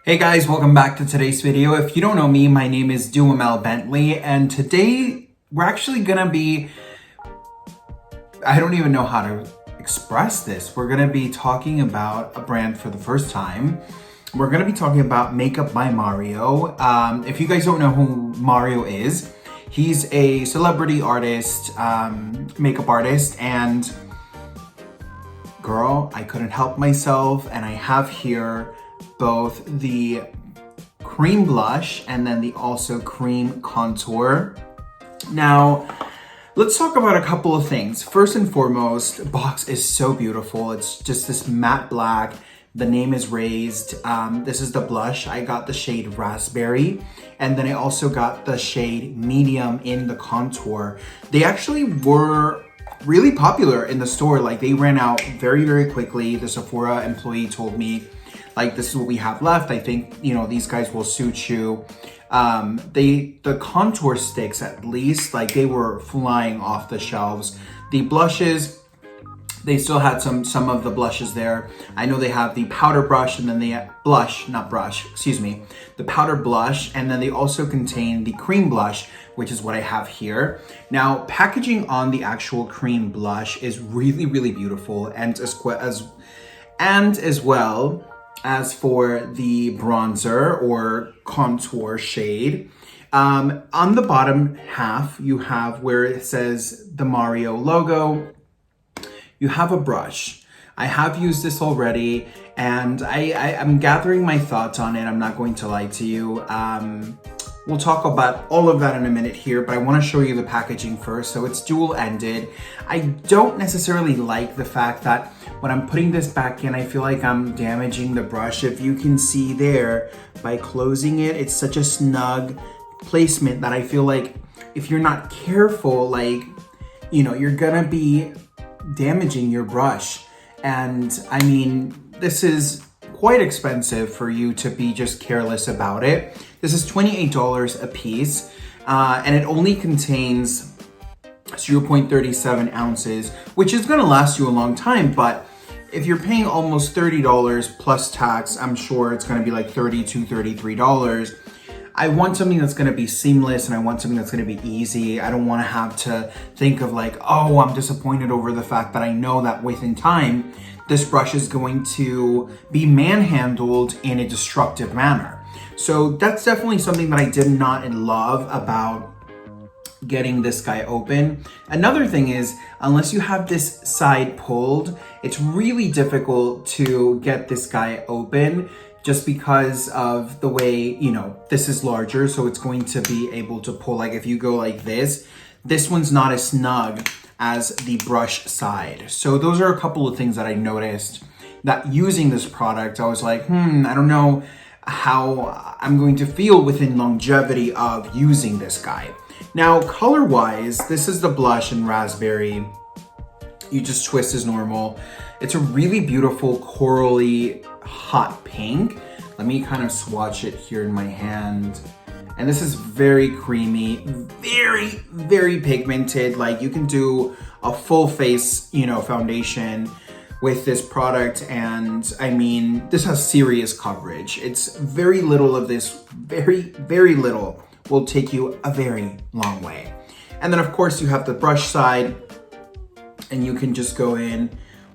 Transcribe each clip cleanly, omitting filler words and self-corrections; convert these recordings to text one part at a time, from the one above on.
Hey guys, welcome back to today's video. If you don't know me, my name is Duhamel Bentley, and today we're actually gonna be, I don't even know how to express this. We're gonna be talking about a brand for the first time. We're gonna be talking about Makeup by Mario. If you guys don't know who Mario is, he's a celebrity artist, makeup artist, and girl, I couldn't help myself, and I have here both the cream blush and then the also cream contour. Now, let's talk about a couple of things. First and foremost, the box is so beautiful. It's just this matte black. The name is raised. This is the blush. I got the shade Raspberry, and then I also got the shade Medium in the contour. They actually were really popular in the store. Like, they ran out very, very quickly. The Sephora employee told me, like, this is what we have left. I think, you know, these guys will suit you. The contour sticks, at least, like, they were flying off the shelves. The blushes, they still had some of the blushes there. I know they have the powder brush and then the the powder blush, and then they also contain the cream blush, which is what I have here. Now, packaging on the actual cream blush is really, really beautiful, and as well as for the bronzer or contour shade. On the bottom half, you have where it says the Mario logo. You have a brush. I have used this already, and I'm gathering my thoughts on it. I'm not going to lie to you. We'll talk about all of that in a minute here, but I want to show you the packaging first. So it's dual-ended. I don't necessarily like the fact that when I'm putting this back in, I feel like I'm damaging the brush. If you can see there, by closing it, it's such a snug placement that I feel like if you're not careful, like, you know, you're gonna be damaging your brush. And I mean, this is quite expensive for you to be just careless about it. This is $28 a piece, and it only contains 0.37 ounces, which is gonna last you a long time. But if you're paying almost $30 plus tax, I'm sure it's gonna be like $32, $33. I want something that's gonna be seamless, and I want something that's gonna be easy. I don't wanna have to think of like, oh, I'm disappointed over the fact that I know that within time, this brush is going to be manhandled in a destructive manner. So that's definitely something that I did not love about getting this guy open. Another thing is, unless you have this side pulled, it's really difficult to get this guy open just because of the way, you know, this is larger, so it's going to be able to pull. Like, if you go like this one's not as snug as the brush side. So those are a couple of things that I noticed that using this product, I was like, I don't know how I'm going to feel within longevity of using this guy. Now, color-wise, this is the blush in Raspberry. You just twist as normal. It's a really beautiful corally hot pink. Let me kind of swatch it here in my hand. And this is very creamy, very, very pigmented. Like, you can do a full face, you know, foundation with this product. And I mean, this has serious coverage. It's very little of this, very, very little will take you a very long way. And then of course you have the brush side, and you can just go in,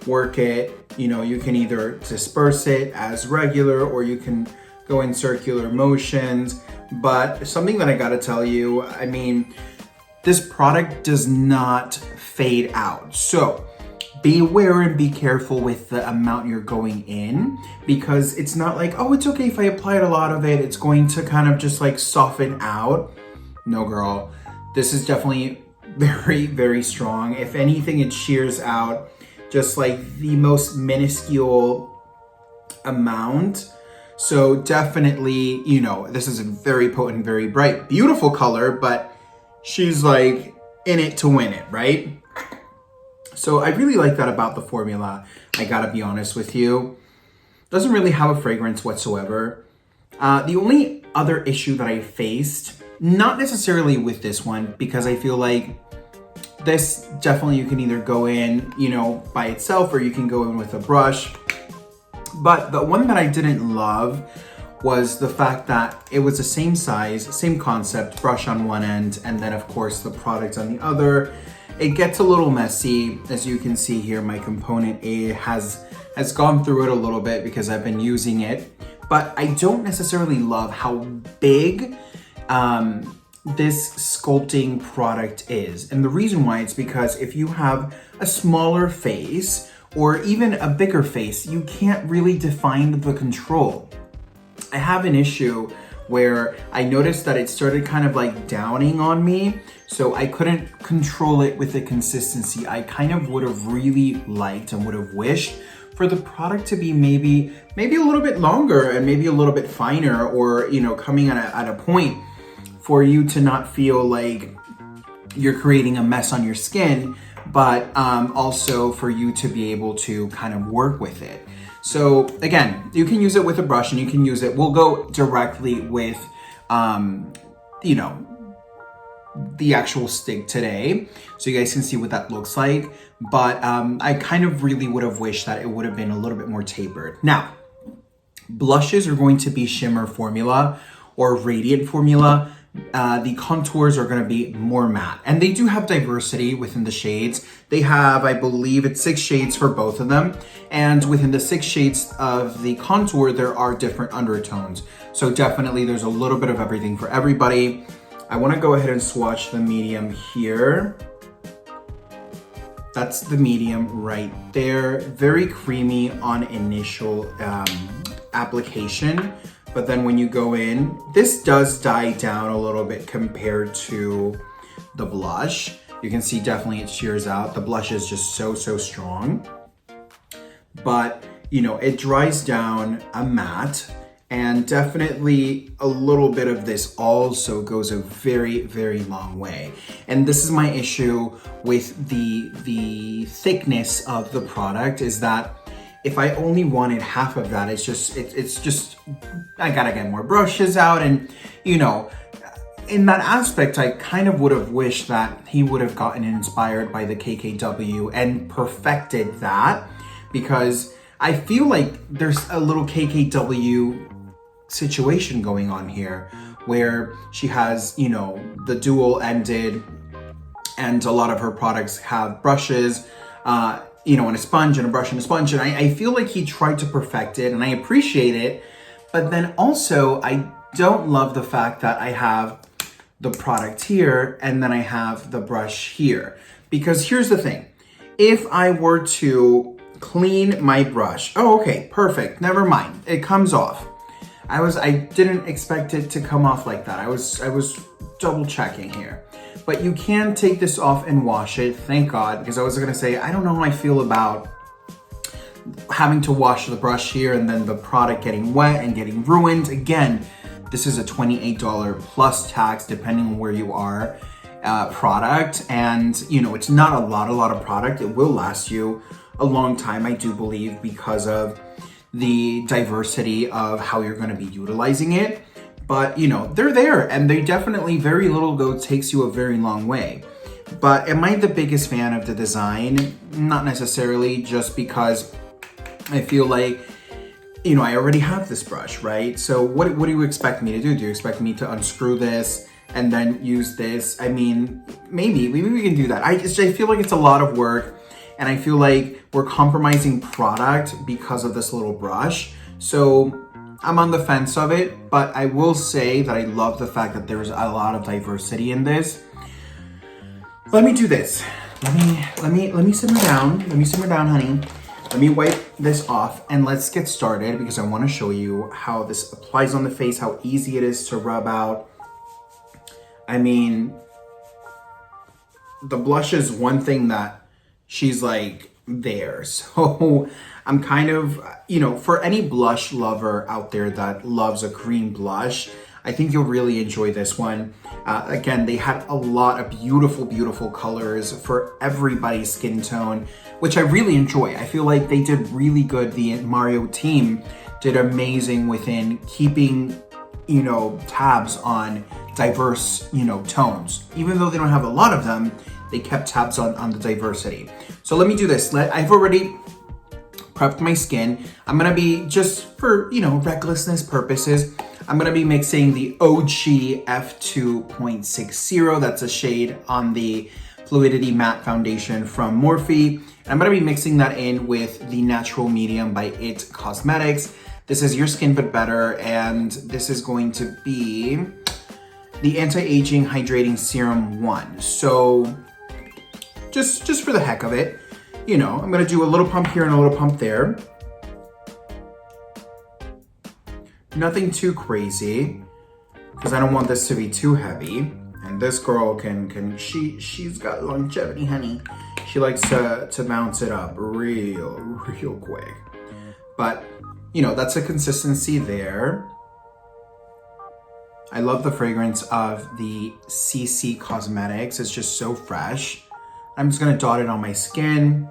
work it. You know, you can either disperse it as regular, or you can go in circular motions. But something that I gotta tell you, I mean, this product does not fade out. So be aware and be careful with the amount you're going in, because it's not like, oh, it's okay if I applied a lot of it, it's going to kind of just like soften out. No, girl, this is definitely very, very strong. If anything, it shears out just like the most minuscule amount. So definitely, you know, this is a very potent, very bright, beautiful color, but she's like in it to win it, right? So I really like that about the formula. I gotta be honest with you. Doesn't really have a fragrance whatsoever. The only other issue that I faced, not necessarily with this one, because I feel like this definitely you can either go in, you know, by itself, or you can go in with a brush. But the one that I didn't love was the fact that it was the same size, same concept, brush on one end, and then of course the product on the other. It gets a little messy. As you can see here, my component A has gone through it a little bit because I've been using it, but I don't necessarily love how big this sculpting product is. And the reason why it's because if you have a smaller face or even a bigger face, you can't really define the control. I have an issue where I noticed that it started kind of like downing on me, so I couldn't control it with the consistency. I kind of would have really liked and would have wished for the product to be maybe a little bit longer and maybe a little bit finer, or coming at a point for you to not feel like you're creating a mess on your skin, but also for you to be able to kind of work with it. So again, you can use it with a brush, and you can use it, we'll go directly with, the actual stick today, so you guys can see what that looks like. But I kind of really would have wished that it would have been a little bit more tapered. Now, blushes are going to be shimmer formula or radiant formula. The contours are going to be more matte, and they do have diversity within the shades. They have, I believe it's 6 shades for both of them, and within the 6 shades of the contour there are different undertones, so definitely there's a little bit of everything for everybody. I want to go ahead and swatch the medium here. That's the medium right there. Very creamy on initial application. But then when you go in, this does die down a little bit compared to the blush. You can see definitely it shears out. The blush is just so strong. But, it dries down a matte, and definitely a little bit of this also goes a very long way. And this is my issue with the thickness of the product, is that if I only wanted half of that, it's just I gotta get more brushes out. And in that aspect, I kind of would have wished that he would have gotten inspired by the KKW and perfected that, because I feel like there's a little KKW situation going on here where she has, the dual ended, and a lot of her products have brushes, and a sponge and a brush and a sponge. And I feel like he tried to perfect it, and I appreciate it. But then also, I don't love the fact that I have the product here and then I have the brush here. Because here's the thing. If I were to clean my brush, oh, okay, perfect, never mind, it comes off. I didn't expect it to come off like that. I was double checking here. But you can take this off and wash it, thank God, because I was gonna say, I don't know how I feel about having to wash the brush here and then the product getting wet and getting ruined. Again, this is a $28 plus tax, depending on where you are, product. And it's not a lot of product. It will last you a long time, I do believe, because of the diversity of how you're gonna be utilizing it. But they're there, and they definitely, very little go takes you a very long way. But am I the biggest fan of the design? Not necessarily, just because I feel like, I already have this brush, right? So what do you expect me to do? Do you expect me to unscrew this and then use this? I mean, maybe we can do that. I feel like it's a lot of work, and I feel like we're compromising product because of this little brush. So I'm on the fence of it, but I will say that I love the fact that there's a lot of diversity in this. Let me do this. Let me simmer down. Let me simmer down, honey. Let me wipe this off and let's get started, because I want to show you how this applies on the face, how easy it is to rub out. I mean, the blush is one thing that she's like there. So I'm kind of, for any blush lover out there that loves a cream blush, I think you'll really enjoy this one. Again, they had a lot of beautiful colors for everybody's skin tone, which I really enjoy. I feel like they did really good. The Mario team did amazing within keeping, tabs on diverse, tones. Even though they don't have a lot of them, they kept tabs on the diversity. So let me do this. I've already prepped my skin. I'm gonna be, just for, you know, recklessness purposes, I'm gonna be mixing the OG F2.60. That's a shade on the Fluidity Matte Foundation from Morphe. And I'm gonna be mixing that in with the Natural Medium by It Cosmetics. This is Your Skin But Better, and this is going to be the Anti-Aging Hydrating Serum 1. So just for the heck of it, you know, I'm gonna do a little pump here and a little pump there. Nothing too crazy, because I don't want this to be too heavy. And this girl she's got longevity, honey. She likes to bounce it up real quick. But, you know, that's a consistency there. I love the fragrance of the CC Cosmetics. It's just so fresh. I'm just gonna dot it on my skin.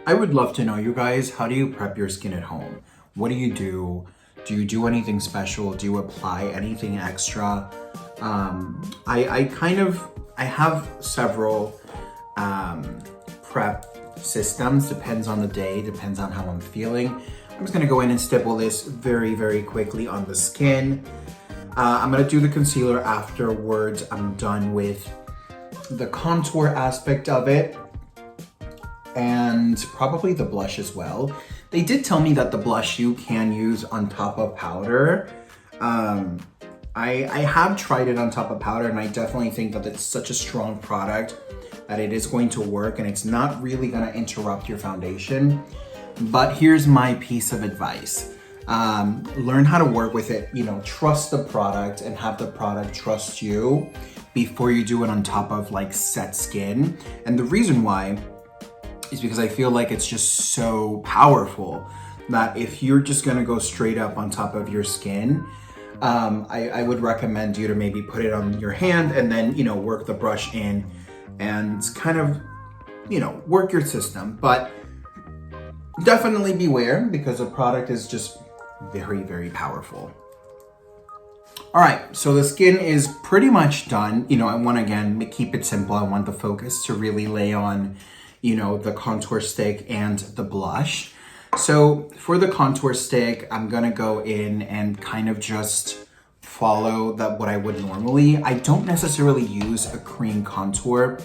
I would love to know, you guys, how do you prep your skin at home? What do you do? Do you do anything special? Do you apply anything extra? I have several prep systems, depends on the day, depends on how I'm feeling. I'm just gonna go in and stipple this very quickly on the skin. I'm gonna do the concealer afterwards. I'm done with the contour aspect of it, and probably the blush as well. They did tell me that the blush you can use on top of powder. I have tried it on top of powder, and I definitely think that it's such a strong product that it is going to work, and it's not really gonna interrupt your foundation. But here's my piece of advice. Learn how to work with it, you know, trust the product and have the product trust you before you do it on top of like set skin. And the reason why is because I feel like it's just so powerful that if you're just gonna go straight up on top of your skin, I would recommend you to maybe put it on your hand and then, you know, work the brush in and kind of, you know, work your system. But definitely beware, because the product is just very powerful. All right, so the skin is pretty much done. You know, I want to, again, keep it simple. I want the focus to really lay on, you know, the contour stick and the blush. So for the contour stick, I'm gonna go in and kind of just follow what I would normally. I don't necessarily use a cream contour.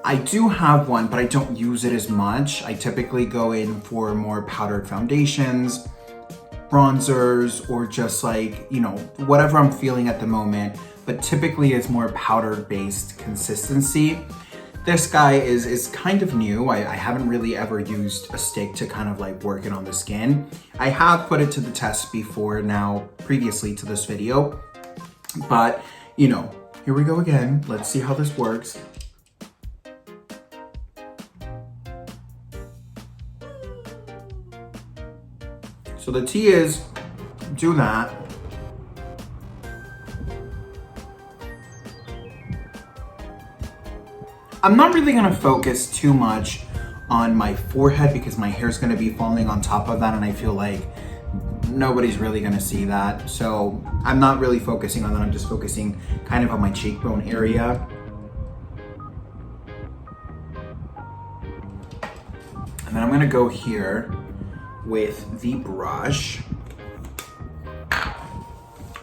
I do have one, but I don't use it as much. I typically go in for more powdered foundations, bronzers, or just like, you know, whatever I'm feeling at the moment, but typically it's more powder-based consistency. This guy is kind of new. I haven't really ever used a stick to kind of like work it on the skin. I have put it to the test before now, previously to this video, but you know, here we go again. Let's see how this works. So the tea is, do that. I'm not really gonna focus too much on my forehead because my hair is gonna be falling on top of that, and I feel like nobody's really gonna see that. So I'm not really focusing on that. I'm just focusing kind of on my cheekbone area. And then I'm gonna go here with the brush,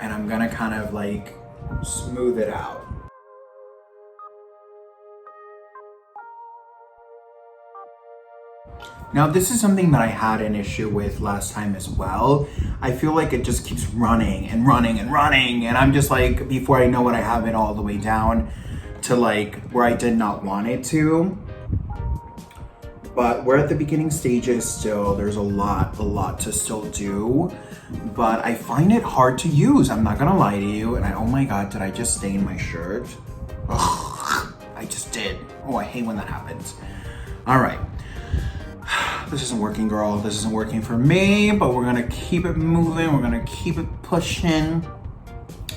and I'm gonna kind of like smooth it out. Now, this is something that I had an issue with last time as well. I feel like it just keeps running and running and running, and I'm just like, before I know it, I have it all the way down to like where I did not want it to. But we're at the beginning stages still. There's a lot to still do, but I find it hard to use. I'm not gonna lie to you. And oh my God, did I just stain my shirt? Ugh, I just did. Oh, I hate when that happens. All right. This isn't working, girl. This isn't working for me, but we're gonna keep it moving. We're gonna keep it pushing,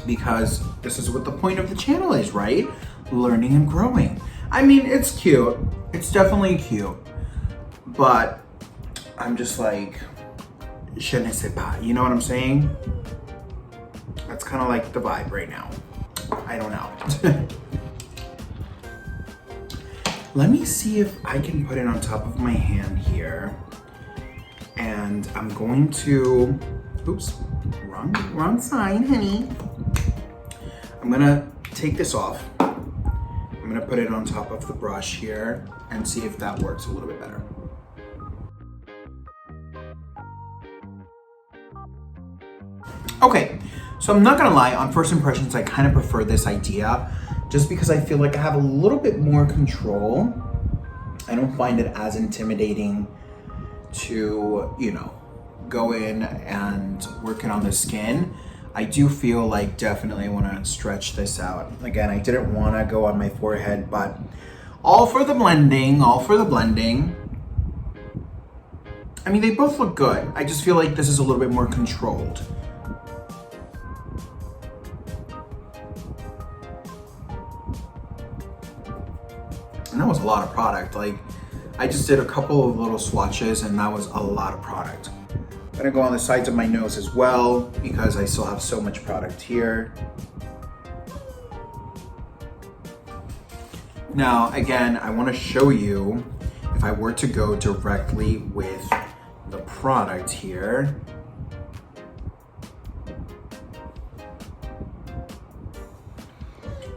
because this is what the point of the channel is, right? Learning and growing. I mean, it's cute. It's definitely cute, but I'm just like, je ne sais pas. You know what I'm saying? That's kind of like the vibe right now. I don't know. Let me see if I can put it on top of my hand here. And I'm going to, oops, wrong side, honey. I'm gonna take this off. I'm gonna put it on top of the brush here and see if that works a little bit better. Okay, so I'm not gonna lie, on first impressions, I kind of prefer this idea just because I feel like I have a little bit more control. I don't find it as intimidating to, you know, go in and work it on the skin. I do feel like definitely I want to stretch this out. Again, I didn't want to go on my forehead, but all for the blending, all for the blending. I mean, they both look good. I just feel like this is a little bit more controlled. And that was a lot of product. Like, I just did a couple of little swatches and that was a lot of product. I'm gonna go on the sides of my nose as well because I still have so much product here. Now, again, I wanna show you if I were to go directly with the product here.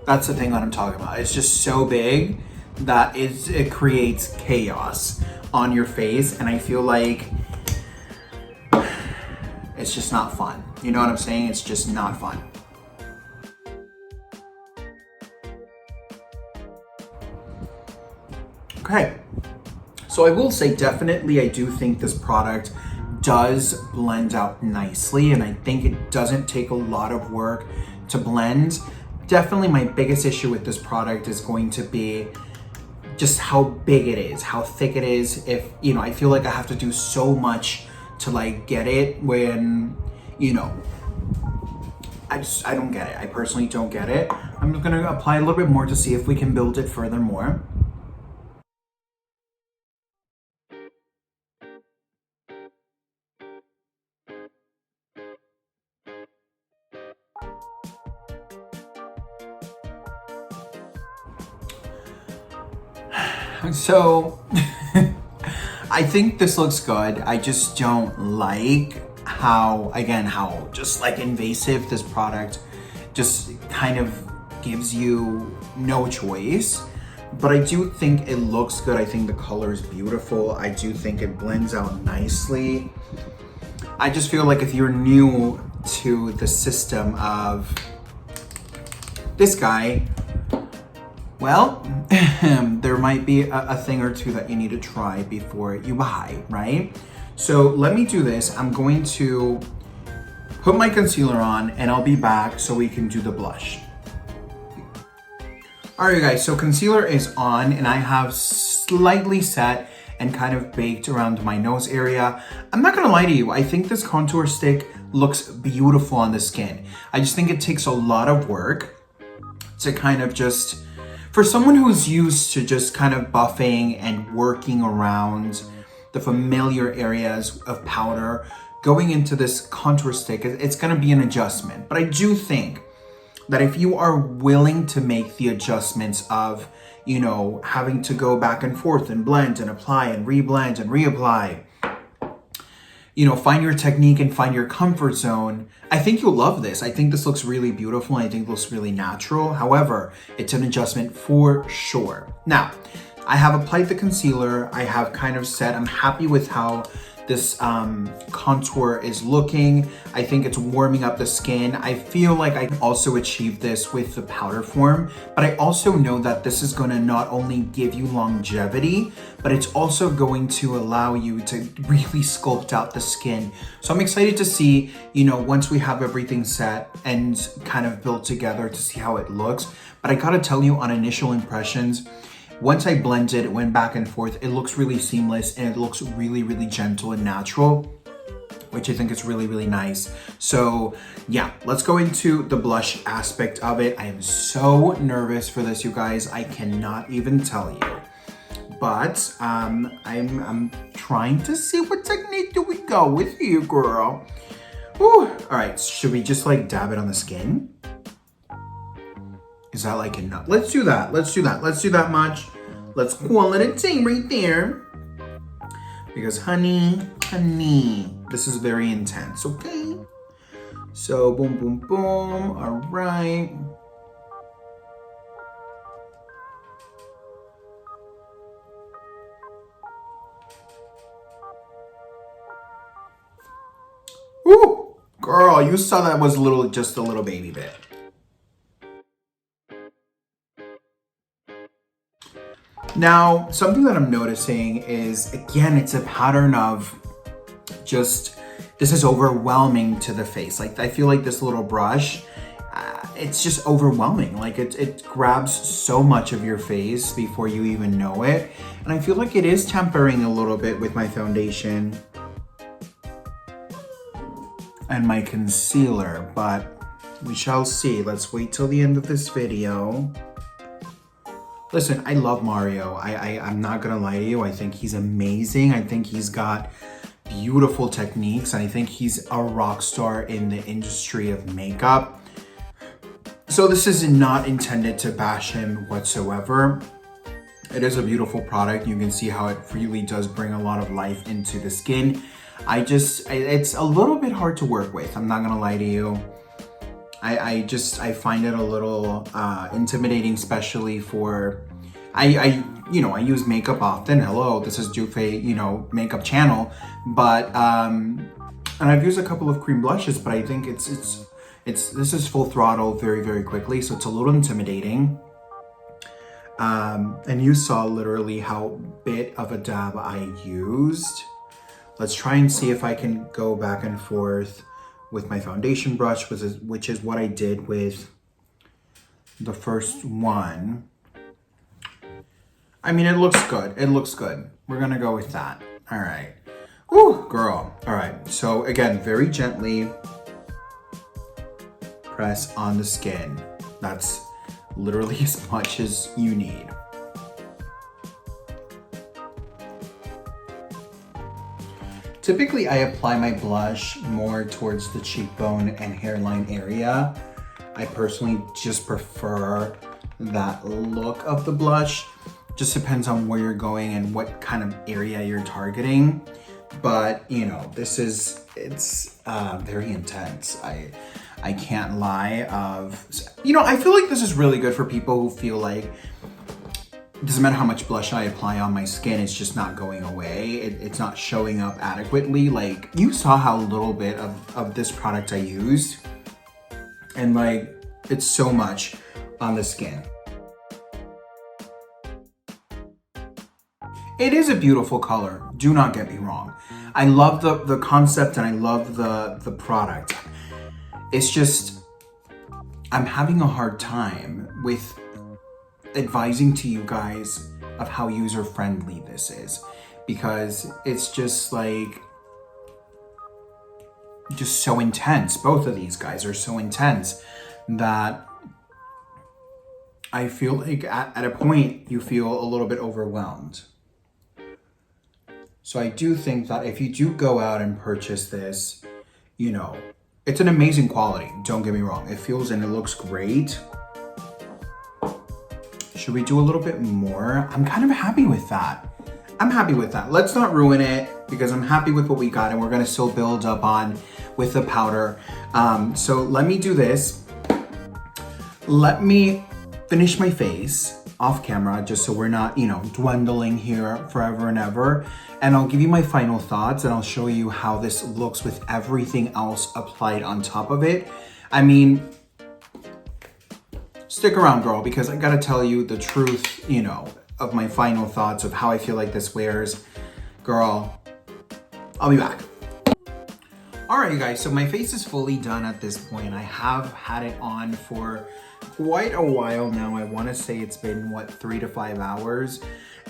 That's the thing that I'm talking about. It's just so big that it creates chaos on your face, and I feel like it's just not fun. You know what I'm saying? It's just not fun. Okay, so I will say definitely I do think this product does blend out nicely, and I think it doesn't take a lot of work to blend. Definitely my biggest issue with this product is going to be just how big it is, how thick it is. If, you know, I feel like I have to do so much to like get it when, you know, I don't get it. I personally don't get it. I'm just gonna apply a little bit more to see if we can build it furthermore. So, I think this looks good. I just don't like how, again, how just like invasive this product just kind of gives you no choice. But I do think it looks good. I think the color is beautiful. I do think it blends out nicely. I just feel like if you're new to the system of this guy, well, there might be a thing or two that you need to try before you buy, right? So let me do this. I'm going to put my concealer on and I'll be back so we can do the blush. All right, guys, so concealer is on and I have slightly set and kind of baked around my nose area. I'm not gonna lie to you, I think this contour stick looks beautiful on the skin. I just think it takes a lot of work to kind of just, for someone who's used to just kind of buffing and working around the familiar areas of powder, going into this contour stick, it's gonna be an adjustment. But I do think that if you are willing to make the adjustments of, you know, having to go back and forth and blend and apply and reblend and reapply, you know, find your technique and find your comfort zone, I think you'll love this. I think this looks really beautiful and I think it looks really natural. However, it's an adjustment for sure. Now, I have applied the concealer. I have kind of set, I'm happy with how this contour is looking. I think it's warming up the skin. I feel like I can also achieve this with the powder form, but I also know that this is gonna not only give you longevity, but it's also going to allow you to really sculpt out the skin. So I'm excited to see, you know, once we have everything set and kind of built together to see how it looks. But I gotta tell you, on initial impressions, once I blended, it went back and forth, it looks really seamless and it looks really, really gentle and natural, which I think is really, really nice. So yeah, let's go into the blush aspect of it. I am so nervous for this, you guys. I cannot even tell you. But I'm trying to see what technique do we go with here, girl. Whew. All right, should we just like dab it on the skin? Is that like enough? Let's do that. Let's do that. Let's do that much. Let's call it a day right there. Because honey, this is very intense, okay? So boom, boom, boom. All right. Woo! Girl, you saw that was just a little baby bit. Now, something that I'm noticing is, again, it's a pattern of just, this is overwhelming to the face. Like, I feel like this little brush, it's just overwhelming. Like, it grabs so much of your face before you even know it. And I feel like it is tempering a little bit with my foundation and my concealer, but we shall see. Let's wait till the end of this video. Listen, I love Mario. I'm not gonna lie to you. I think he's amazing. I think he's got beautiful techniques. I think he's a rock star in the industry of makeup. So this is not intended to bash him whatsoever. It is a beautiful product. You can see how it really does bring a lot of life into the skin. It's a little bit hard to work with. I'm not gonna lie to you. I find it a little intimidating, especially for, I use makeup often. Hello, this is Jufe, makeup channel. But, and I've used a couple of cream blushes, but I think this is full throttle very, very quickly. So it's a little intimidating. And you saw literally how bit of a dab I used. Let's try and see if I can go back and forth with my foundation brush, which is what I did with the first one. I mean, it looks good. It looks good. We're gonna go with that. All right. Woo, girl. All right. So again, very gently press on the skin. That's literally as much as you need. Typically, I apply my blush more towards the cheekbone and hairline area. I personally just prefer that look of the blush. Just depends on where you're going and what kind of area you're targeting. But, it's very intense. I can't lie I feel like this is really good for people who feel like it doesn't matter how much blush I apply on my skin, it's just not going away. It's not showing up adequately. Like, you saw how little bit of this product I used. And it's so much on the skin. It is a beautiful color, do not get me wrong. I love the concept and I love the product. It's just, I'm having a hard time with advising to you guys of how user-friendly this is, because it's just so intense. Both of these guys are so intense that I feel like at a point you feel a little bit overwhelmed. So I do think that if you do go out and purchase this, it's an amazing quality. Don't get me wrong. It feels and it looks great. Should we do a little bit more? I'm kind of happy with that. I'm happy with that. Let's not ruin it because I'm happy with what we got and we're gonna still build up on with the powder. So let me do this. Let me finish my face off camera just so we're not, dwindling here forever and ever. And I'll give you my final thoughts and I'll show you how this looks with everything else applied on top of it. I mean, stick around, girl, because I gotta tell you the truth, of my final thoughts of how I feel like this wears. Girl, I'll be back. All right, you guys, so my face is fully done at this point. I have had it on for quite a while now. I wanna say it's been, 3 to 5 hours.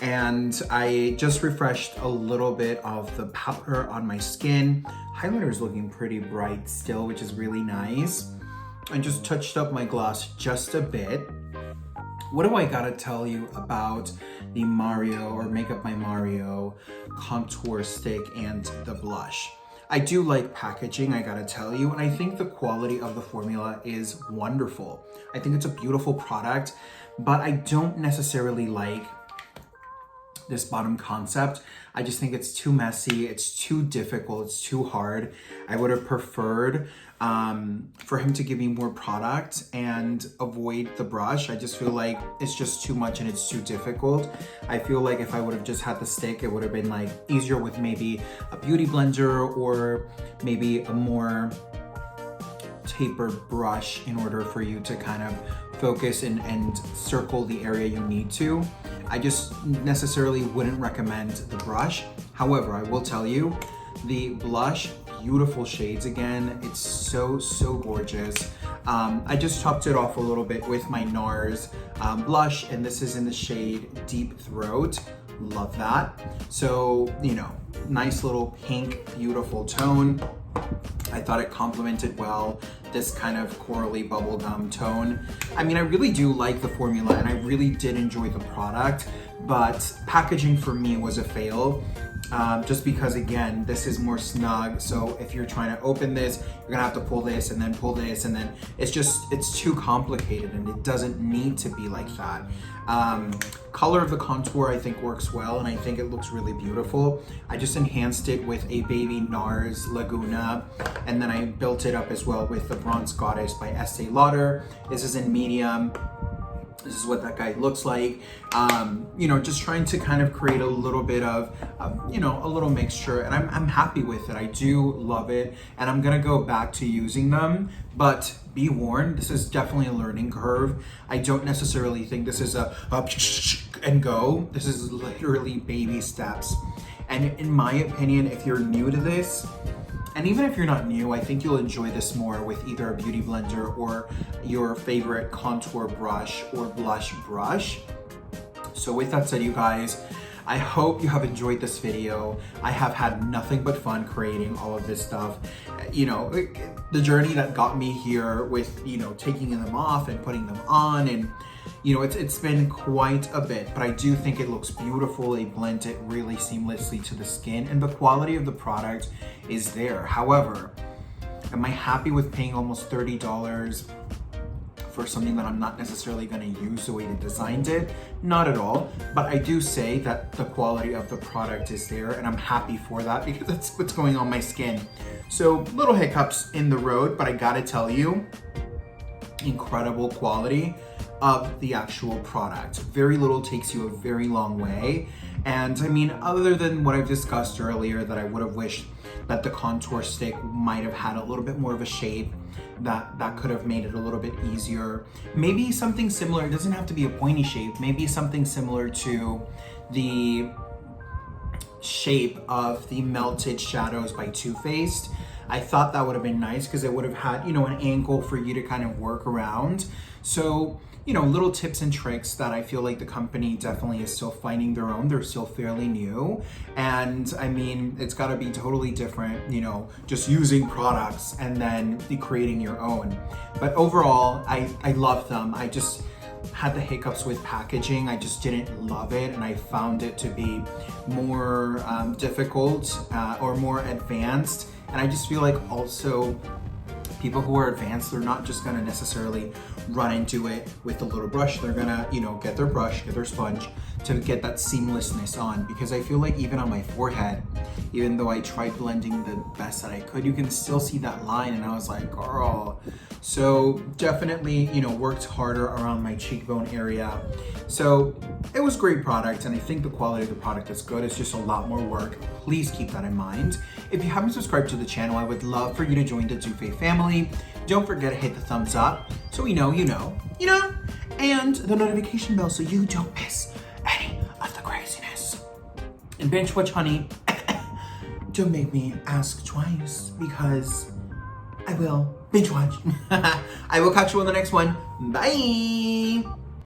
And I just refreshed a little bit of the powder on my skin. Highlighter is looking pretty bright still, which is really nice. I just touched up my gloss just a bit. What do I gotta tell you about the Mario or Makeup by Mario contour stick and the blush? I do like packaging, I gotta tell you, and I think the quality of the formula is wonderful. I think it's a beautiful product, but I don't necessarily like this bottom concept. I just think it's too messy, it's too difficult, it's too hard. I would have preferred for him to give me more product and avoid the brush. I just feel like it's just too much and it's too difficult. I feel like if I would have just had the stick, it would have been like easier with maybe a beauty blender or maybe a more tapered brush in order for you to kind of focus and circle the area you need to. I just necessarily wouldn't recommend the brush. However, I will tell you, the blush, beautiful shades again. It's so gorgeous. I just topped it off a little bit with my NARS blush, and this is in the shade Deep Throat. Love that. So, you know, nice little pink, beautiful tone. I thought it complemented well this kind of corally bubblegum tone. I mean, I really do like the formula and I really did enjoy the product, but packaging for me was a fail. Just because, again, this is more snug. So if you're trying to open this, you're gonna have to pull this and then pull this, and then it's too complicated and it doesn't need to be like that. Color of the contour I think works well, and I think it looks really beautiful. I just enhanced it with a baby NARS Laguna, and then I built it up as well with the Bronze Goddess by Estee Lauder. This is in medium. This is what that guy looks like. You know, just trying to kind of create a little bit of you know, a little mixture, and I'm happy with it. I do love it, and I'm gonna go back to using them, but be warned, this is definitely a learning curve. I don't necessarily think this is a and go. This is literally baby steps. And in my opinion, if you're new to this, and even if you're not new, I think you'll enjoy this more with either a beauty blender or your favorite contour brush or blush brush. So with that said, you guys, I hope you have enjoyed this video. I have had nothing but fun creating all of this stuff. You know, the journey that got me here with, you know, taking them off and putting them on, and you know, it's been quite a bit, but I do think it looks beautiful. They blend it really seamlessly to the skin, and the quality of the product is there. However, am I happy with paying almost $30 for something that I'm not necessarily going to use the way they designed it? Not at all, but I do say that the quality of the product is there, and I'm happy for that because that's what's going on my skin. So little hiccups in the road, but I gotta tell you, incredible quality of the actual product. Very little takes you a very long way. And I mean, other than what I've discussed earlier, that I would have wished that the contour stick might have had a little bit more of a shape, that could have made it a little bit easier. Maybe something similar, it doesn't have to be a pointy shape, maybe something similar to the shape of the Melted Shadows by Too Faced. I thought that would have been nice because it would have had, you know, an angle for you to kind of work around. So, you know, little tips and tricks that I feel like the company definitely is still finding their own. They're still fairly new. And I mean, it's got to be totally different, you know, just using products and then creating your own. But overall, I love them. I just had the hiccups with packaging. I just didn't love it, and I found it to be more difficult or more advanced. And I just feel like also people who are advanced, they're not just gonna necessarily run into it with a little brush. They're gonna, you know, get their brush, get their sponge to get that seamlessness on. Because I feel like even on my forehead, even though I tried blending the best that I could, you can still see that line, and I was like, girl. So definitely, you know, worked harder around my cheekbone area. So it was a great product, and I think the quality of the product is good. It's just a lot more work. Please keep that in mind. If you haven't subscribed to the channel, I would love for you to join the Doofay family. Don't forget to hit the thumbs up so we know you know, and the notification bell so you don't miss any of the craziness. And binge watch, honey. Don't make me ask twice, because I will binge watch. I will catch you on the next one. Bye.